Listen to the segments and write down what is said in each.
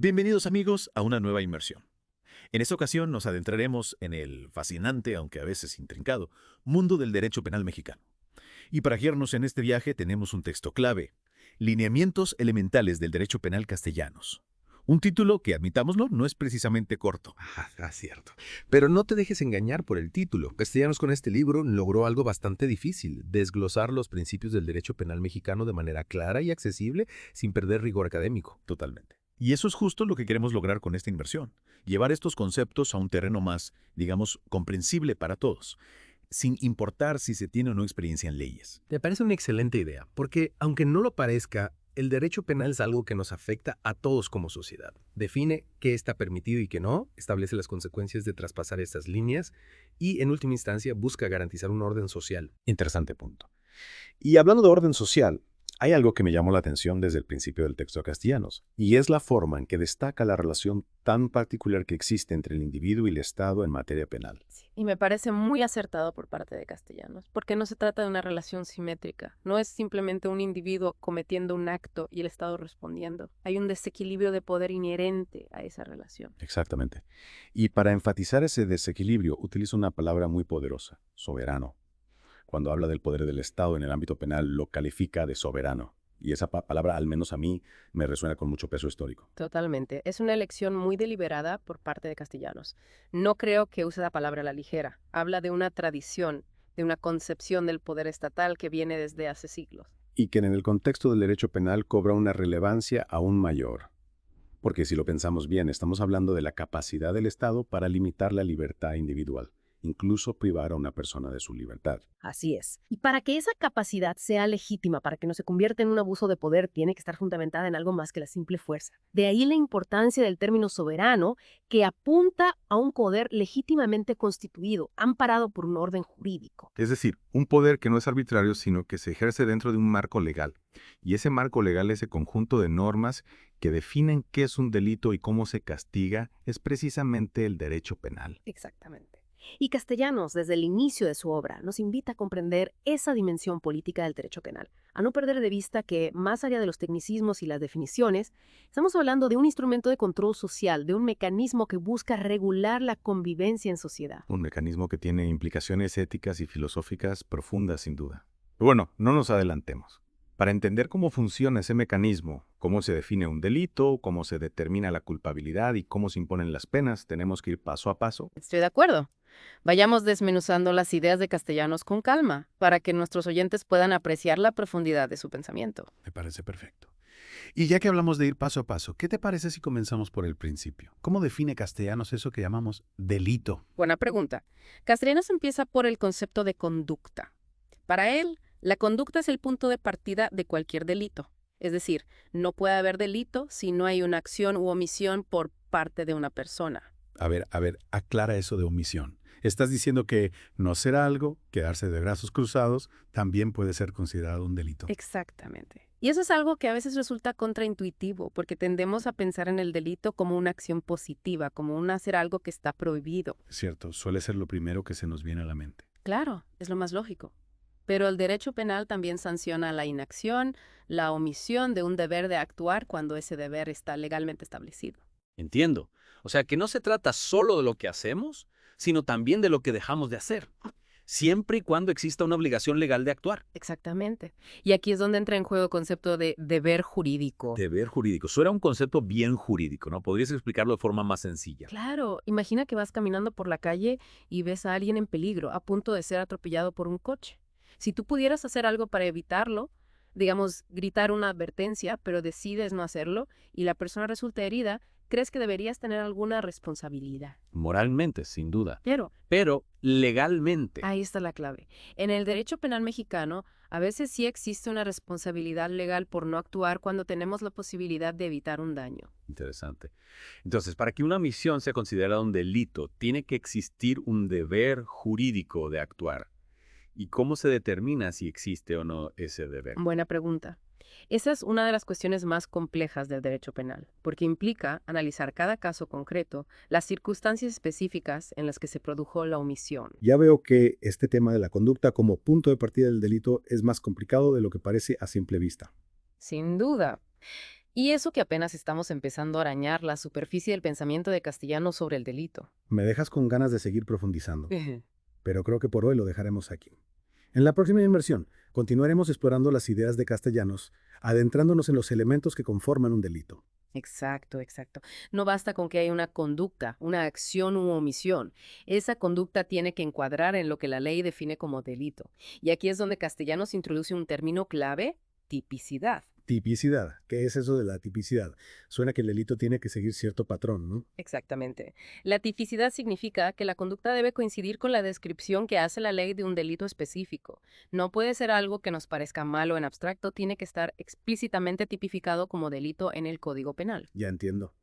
Bienvenidos amigos a una nueva inmersión. En esta ocasión nos adentraremos en el fascinante, aunque a veces intrincado, mundo del derecho penal mexicano. Y para guiarnos en este viaje tenemos un texto clave, Lineamientos elementales del derecho penal castellanos. Un título que, admitámoslo, no es precisamente corto. Cierto. Pero no te dejes engañar por el título. Castellanos con este libro logró algo bastante difícil, desglosar los principios del derecho penal mexicano de manera clara y accesible sin perder rigor académico. Totalmente. Y eso es justo lo que queremos lograr con esta inversión, llevar estos conceptos a un terreno más, digamos, comprensible para todos, sin importar si se tiene o no experiencia en leyes. Me parece una excelente idea, porque aunque no lo parezca, el derecho penal es algo que nos afecta a todos como sociedad. Define qué está permitido y qué no, establece las consecuencias de traspasar estas líneas y, en última instancia, busca garantizar un orden social. Interesante punto. Y hablando de orden social, hay algo que me llamó la atención desde el principio del texto de Castellanos, y es la forma en que destaca la relación tan particular que existe entre el individuo y el Estado en materia penal. Sí, y me parece muy acertado por parte de Castellanos, porque no se trata de una relación simétrica. No es simplemente un individuo cometiendo un acto y el Estado respondiendo. Hay un desequilibrio de poder inherente a esa relación. Exactamente. Y para enfatizar ese desequilibrio, utiliza una palabra muy poderosa, soberano. Cuando habla del poder del Estado en el ámbito penal, lo califica de soberano. Y esa palabra, al menos a mí, me resuena con mucho peso histórico. Totalmente. Es una elección muy deliberada por parte de Castellanos. No creo que use la palabra a la ligera. Habla de una tradición, de una concepción del poder estatal que viene desde hace siglos. Y que en el contexto del derecho penal cobra una relevancia aún mayor. Porque si lo pensamos bien, estamos hablando de la capacidad del Estado para limitar la libertad individual, incluso privar a una persona de su libertad. Así es. Y para que esa capacidad sea legítima, para que no se convierta en un abuso de poder, tiene que estar fundamentada en algo más que la simple fuerza. De ahí la importancia del término soberano, que apunta a un poder legítimamente constituido, amparado por un orden jurídico. Es decir, un poder que no es arbitrario, sino que se ejerce dentro de un marco legal. Y ese marco legal, ese conjunto de normas que definen qué es un delito y cómo se castiga, es precisamente el derecho penal. Exactamente. Y Castellanos, desde el inicio de su obra, nos invita a comprender esa dimensión política del derecho penal, a no perder de vista que, más allá de los tecnicismos y las definiciones, estamos hablando de un instrumento de control social, de un mecanismo que busca regular la convivencia en sociedad. Un mecanismo que tiene implicaciones éticas y filosóficas profundas, sin duda. Pero bueno, no nos adelantemos. Para entender cómo funciona ese mecanismo, cómo se define un delito, cómo se determina la culpabilidad y cómo se imponen las penas, tenemos que ir paso a paso. Estoy de acuerdo. Vayamos desmenuzando las ideas de Castellanos con calma, para que nuestros oyentes puedan apreciar la profundidad de su pensamiento. Me parece perfecto. Y ya que hablamos de ir paso a paso, ¿qué te parece si comenzamos por el principio? ¿Cómo define Castellanos eso que llamamos delito? Buena pregunta. Castellanos empieza por el concepto de conducta. Para él, la conducta es el punto de partida de cualquier delito. Es decir, no puede haber delito si no hay una acción u omisión por parte de una persona. A ver, aclara eso de omisión. Estás diciendo que no hacer algo, quedarse de brazos cruzados, también puede ser considerado un delito. Exactamente. Y eso es algo que a veces resulta contraintuitivo, porque tendemos a pensar en el delito como una acción positiva, como un hacer algo que está prohibido. Cierto, suele ser lo primero que se nos viene a la mente. Claro, es lo más lógico. Pero el derecho penal también sanciona la inacción, la omisión de un deber de actuar cuando ese deber está legalmente establecido. Entiendo. O sea, que no se trata solo de lo que hacemos, sino también de lo que dejamos de hacer, siempre y cuando exista una obligación legal de actuar. Exactamente. Y aquí es donde entra en juego el concepto de deber jurídico. Deber jurídico. Eso era un concepto bien jurídico, ¿no? ¿Podrías explicarlo de forma más sencilla? Claro, imagina que vas caminando por la calle y ves a alguien en peligro, a punto de ser atropellado por un coche. Si tú pudieras hacer algo para evitarlo, digamos, gritar una advertencia, pero decides no hacerlo y la persona resulta herida, ¿crees que deberías tener alguna responsabilidad? Moralmente, sin duda. Pero Legalmente. ahí está la clave. En el derecho penal mexicano, a veces sí existe una responsabilidad legal por no actuar cuando tenemos la posibilidad de evitar un daño. Interesante. Entonces, para que una omisión sea considerada un delito, tiene que existir un deber jurídico de actuar. ¿Y cómo se determina si existe o no ese deber? Buena pregunta. Esa es una de las cuestiones más complejas del derecho penal, porque implica analizar cada caso concreto, las circunstancias específicas en las que se produjo la omisión. Ya veo que este tema de la conducta como punto de partida del delito es más complicado de lo que parece a simple vista. Sin duda. Y eso que apenas estamos empezando a arañar la superficie del pensamiento de Castellanos sobre el delito. Me dejas con ganas de seguir profundizando, pero creo que por hoy lo dejaremos aquí. En la próxima inmersión, continuaremos explorando las ideas de Castellanos, adentrándonos en los elementos que conforman un delito. Exacto, exacto. No basta con que haya una conducta, una acción u omisión. Esa conducta tiene que encuadrar en lo que la ley define como delito. Y aquí es donde Castellanos introduce un término clave: tipicidad. Tipicidad. ¿Qué es eso de la tipicidad? Suena que el delito tiene que seguir cierto patrón, ¿no? Exactamente. La tipicidad significa que la conducta debe coincidir con la descripción que hace la ley de un delito específico. No puede ser algo que nos parezca malo en abstracto, tiene que estar explícitamente tipificado como delito en el Código Penal. Ya entiendo.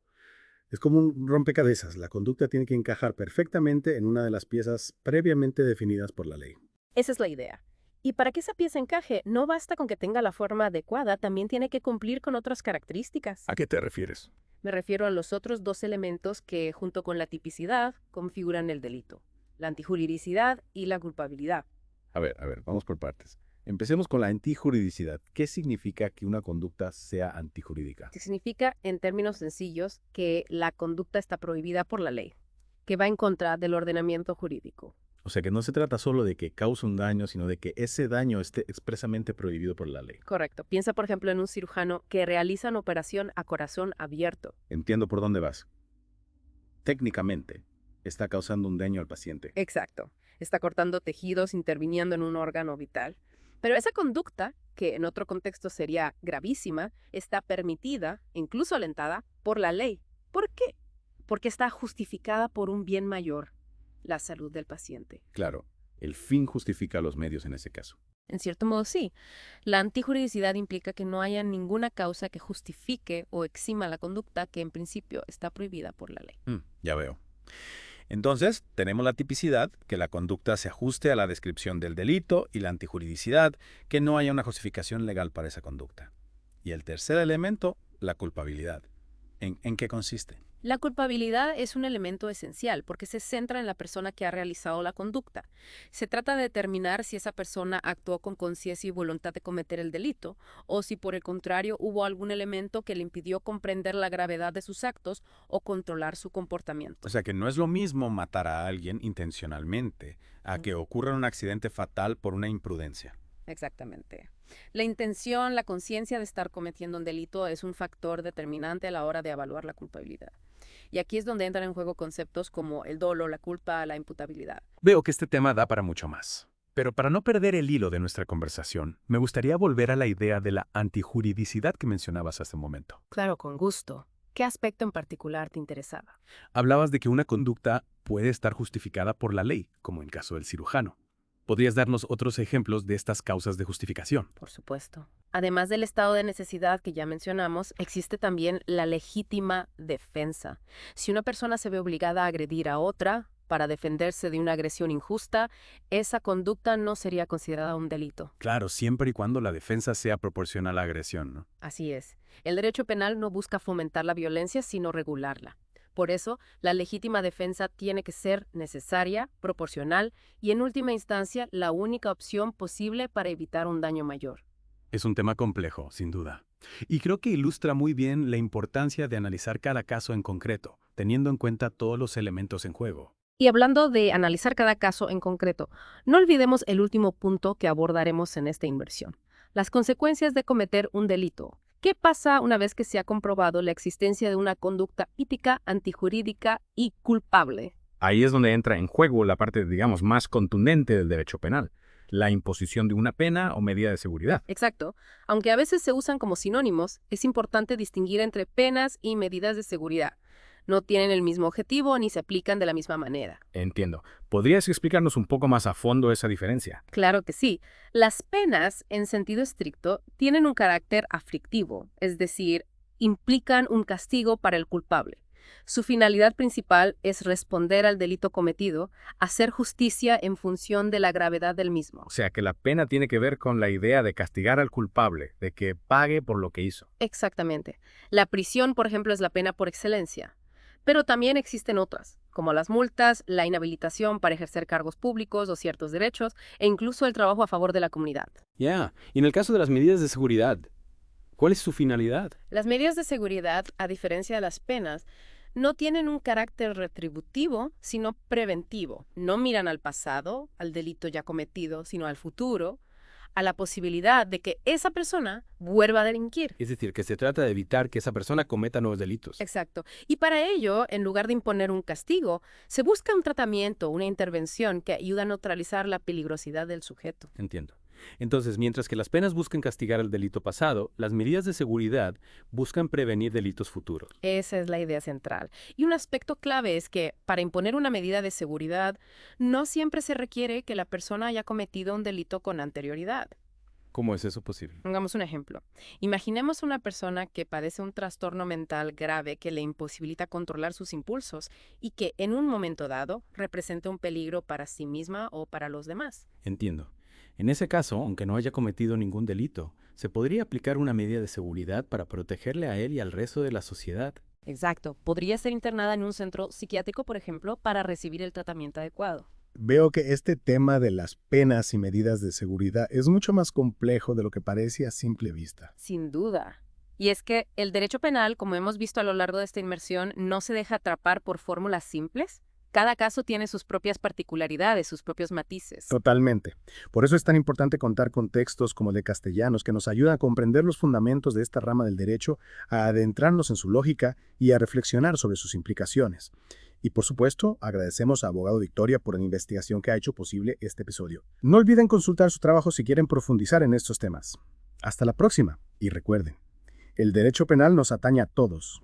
Es como un rompecabezas. La conducta tiene que encajar perfectamente en una de las piezas previamente definidas por la ley. Esa es la idea. Y para que esa pieza encaje, no basta con que tenga la forma adecuada, también tiene que cumplir con otras características. ¿A qué te refieres? Me refiero a los otros dos elementos que, junto con la tipicidad, configuran el delito: la antijuridicidad y la culpabilidad. A ver, vamos por partes. Empecemos con la antijuridicidad. ¿Qué significa que una conducta sea antijurídica? Significa, en términos sencillos, que la conducta está prohibida por la ley, que va en contra del ordenamiento jurídico. O sea que no se trata solo de que cause un daño, sino de que ese daño esté expresamente prohibido por la ley. Correcto. Piensa, por ejemplo, en un cirujano que realiza una operación a corazón abierto. Entiendo por dónde vas. Técnicamente, está causando un daño al paciente. Exacto. Está cortando tejidos, interviniendo en un órgano vital. Pero esa conducta, que en otro contexto sería gravísima, está permitida, incluso alentada, por la ley. ¿Por qué? Porque está justificada por un bien mayor: la salud del paciente. Claro, el fin justifica los medios en ese caso. En cierto modo, sí. La antijuridicidad implica que no haya ninguna causa que justifique o exima la conducta que en principio está prohibida por la ley. Ya veo. Entonces, tenemos la tipicidad, que la conducta se ajuste a la descripción del delito, y la antijuridicidad, que no haya una justificación legal para esa conducta. Y el tercer elemento, la culpabilidad. ¿En qué consiste? La culpabilidad es un elemento esencial porque se centra en la persona que ha realizado la conducta. Se trata de determinar si esa persona actuó con conciencia y voluntad de cometer el delito, o si por el contrario hubo algún elemento que le impidió comprender la gravedad de sus actos o controlar su comportamiento. O sea que no es lo mismo matar a alguien intencionalmente a que ocurra un accidente fatal por una imprudencia. Exactamente. La intención, la conciencia de estar cometiendo un delito es un factor determinante a la hora de evaluar la culpabilidad. Y aquí es donde entran en juego conceptos como el dolo, la culpa, la imputabilidad. Veo que este tema da para mucho más. Pero para no perder el hilo de nuestra conversación, me gustaría volver a la idea de la antijuridicidad que mencionabas hace un momento. Claro, con gusto. ¿Qué aspecto en particular te interesaba? Hablabas de que una conducta puede estar justificada por la ley, como en caso del cirujano. ¿Podrías darnos otros ejemplos de estas causas de justificación? Por supuesto. Además del estado de necesidad que ya mencionamos, existe también la legítima defensa. Si una persona se ve obligada a agredir a otra para defenderse de una agresión injusta, esa conducta no sería considerada un delito. Claro, siempre y cuando la defensa sea proporcional a la agresión, ¿no? Así es. El derecho penal no busca fomentar la violencia, sino regularla. Por eso, la legítima defensa tiene que ser necesaria, proporcional y, en última instancia, la única opción posible para evitar un daño mayor. Es un tema complejo, sin duda. Y creo que ilustra muy bien la importancia de analizar cada caso en concreto, teniendo en cuenta todos los elementos en juego. Y hablando de analizar cada caso en concreto, no olvidemos el último punto que abordaremos en esta inversión: las consecuencias de cometer un delito. ¿Qué pasa una vez que se ha comprobado la existencia de una conducta ética, antijurídica y culpable? Ahí es donde entra en juego la parte, digamos, más contundente del derecho penal, la imposición de una pena o medida de seguridad. Exacto. Aunque a veces se usan como sinónimos, es importante distinguir entre penas y medidas de seguridad. No tienen el mismo objetivo ni se aplican de la misma manera. Entiendo. ¿Podrías explicarnos un poco más a fondo esa diferencia? Claro que sí. Las penas, en sentido estricto, tienen un carácter aflictivo, es decir, implican un castigo para el culpable. Su finalidad principal es responder al delito cometido, hacer justicia en función de la gravedad del mismo. O sea, que la pena tiene que ver con la idea de castigar al culpable, de que pague por lo que hizo. Exactamente. La prisión, por ejemplo, es la pena por excelencia. Pero también existen otras, como las multas, la inhabilitación para ejercer cargos públicos o ciertos derechos, e incluso el trabajo a favor de la comunidad. Y en el caso de las medidas de seguridad, ¿Cuál es su finalidad? Las medidas de seguridad, a diferencia de las penas, no tienen un carácter retributivo, sino preventivo. No miran al pasado, al delito ya cometido, sino al futuro, a la posibilidad de que esa persona vuelva a delinquir. Es decir, que se trata de evitar que esa persona cometa nuevos delitos. Exacto. Y para ello, en lugar de imponer un castigo, se busca un tratamiento, una intervención que ayuda a neutralizar la peligrosidad del sujeto. Entiendo. Entonces, mientras que las penas buscan castigar el delito pasado, las medidas de seguridad buscan prevenir delitos futuros. Esa es la idea central. Y un aspecto clave es que, para imponer una medida de seguridad, no siempre se requiere que la persona haya cometido un delito con anterioridad. ¿Cómo es eso posible? Pongamos un ejemplo. Imaginemos una persona que padece un trastorno mental grave que le imposibilita controlar sus impulsos y que, en un momento dado, representa un peligro para sí misma o para los demás. Entiendo. En ese caso, aunque no haya cometido ningún delito, se podría aplicar una medida de seguridad para protegerle a él y al resto de la sociedad. Exacto. Podría ser internada en un centro psiquiátrico, por ejemplo, para recibir el tratamiento adecuado. Veo que este tema de las penas y medidas de seguridad es mucho más complejo de lo que parece a simple vista. Sin duda. Y es que el derecho penal, como hemos visto a lo largo de esta inmersión, no se deja atrapar por fórmulas simples. Cada caso tiene sus propias particularidades, sus propios matices. Totalmente. Por eso es tan importante contar con textos como el de Castellanos que nos ayudan a comprender los fundamentos de esta rama del derecho, a adentrarnos en su lógica y a reflexionar sobre sus implicaciones. Y por supuesto, agradecemos a Abogado Victoria por la investigación que ha hecho posible este episodio. No olviden consultar su trabajo si quieren profundizar en estos temas. Hasta la próxima. Y recuerden, el derecho penal nos atañe a todos,